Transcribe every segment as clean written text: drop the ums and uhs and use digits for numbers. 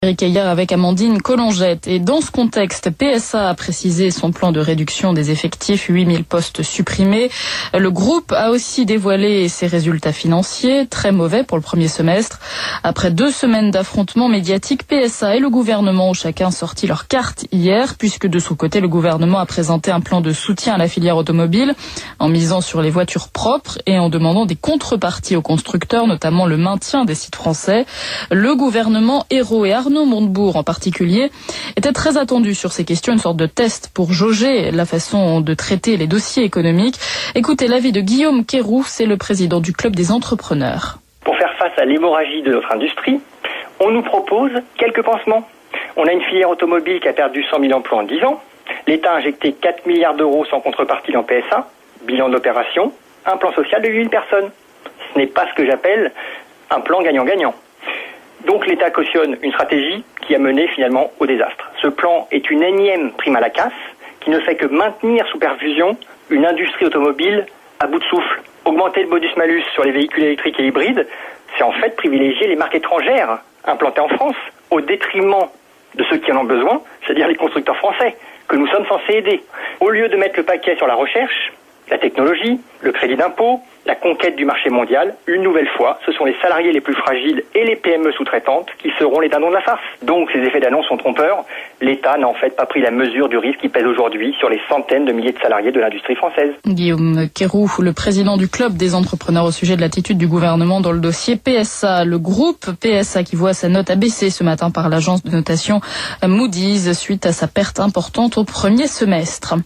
Hier avec Amandine Collongette. Et dans ce contexte, PSA a précisé son plan de réduction des effectifs, 8000 postes supprimés. Le groupe a aussi dévoilé ses résultats financiers, très mauvais pour le premier semestre. Après 2 semaines d'affrontements médiatiques, PSA et le gouvernement ont chacun sorti leur carte hier, puisque de son côté, le gouvernement a présenté un plan de soutien à la filière automobile, en misant sur les voitures propres et en demandant des contreparties aux constructeurs, notamment le maintien des sites français. Le gouvernement Ayrault et Arnaud Montebourg en particulier était très attendu sur ces questions, une sorte de test pour jauger la façon de traiter les dossiers économiques. Écoutez l'avis de Guillaume Quéroux, c'est le président du Club des entrepreneurs. Pour faire face à l'hémorragie de notre industrie, on nous propose quelques pansements. On a une filière automobile qui a perdu 100 000 emplois en 10 ans. L'État a injecté 4 milliards d'euros sans contrepartie dans PSA, bilan de l'opération, un plan social de 8000 personnes. Ce n'est pas ce que j'appelle un plan gagnant-gagnant. Donc l'État cautionne une stratégie qui a mené finalement au désastre. Ce plan est une énième prime à la casse qui ne fait que maintenir sous perfusion une industrie automobile à bout de souffle. Augmenter le bonus-malus sur les véhicules électriques et hybrides, c'est en fait privilégier les marques étrangères implantées en France au détriment de ceux qui en ont besoin, c'est-à-dire les constructeurs français, que nous sommes censés aider. Au lieu de mettre le paquet sur la recherche, la technologie, le crédit d'impôt, la conquête du marché mondial, une nouvelle fois, ce sont les salariés les plus fragiles et les PME sous-traitantes qui seront les dindons de la farce. Donc ces effets d'annonce sont trompeurs. L'État n'a en fait pas pris la mesure du risque qui pèse aujourd'hui sur les centaines de milliers de salariés de l'industrie française. Guillaume Quéroux, le président du Club des entrepreneurs au sujet de l'attitude du gouvernement dans le dossier PSA. Le groupe PSA qui voit sa note abaissée ce matin par l'agence de notation Moody's suite à sa perte importante au premier semestre.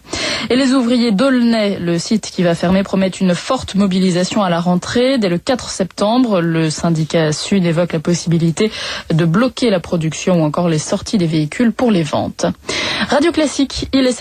Et les ouvriers d'Aulnay, le site qui va fermer, promettent une forte mobilisation à la rentrée. Dès le 4 septembre, le syndicat Sud évoque la possibilité de bloquer la production ou encore les sorties des véhicules pour les ventes. Radio Classique, il est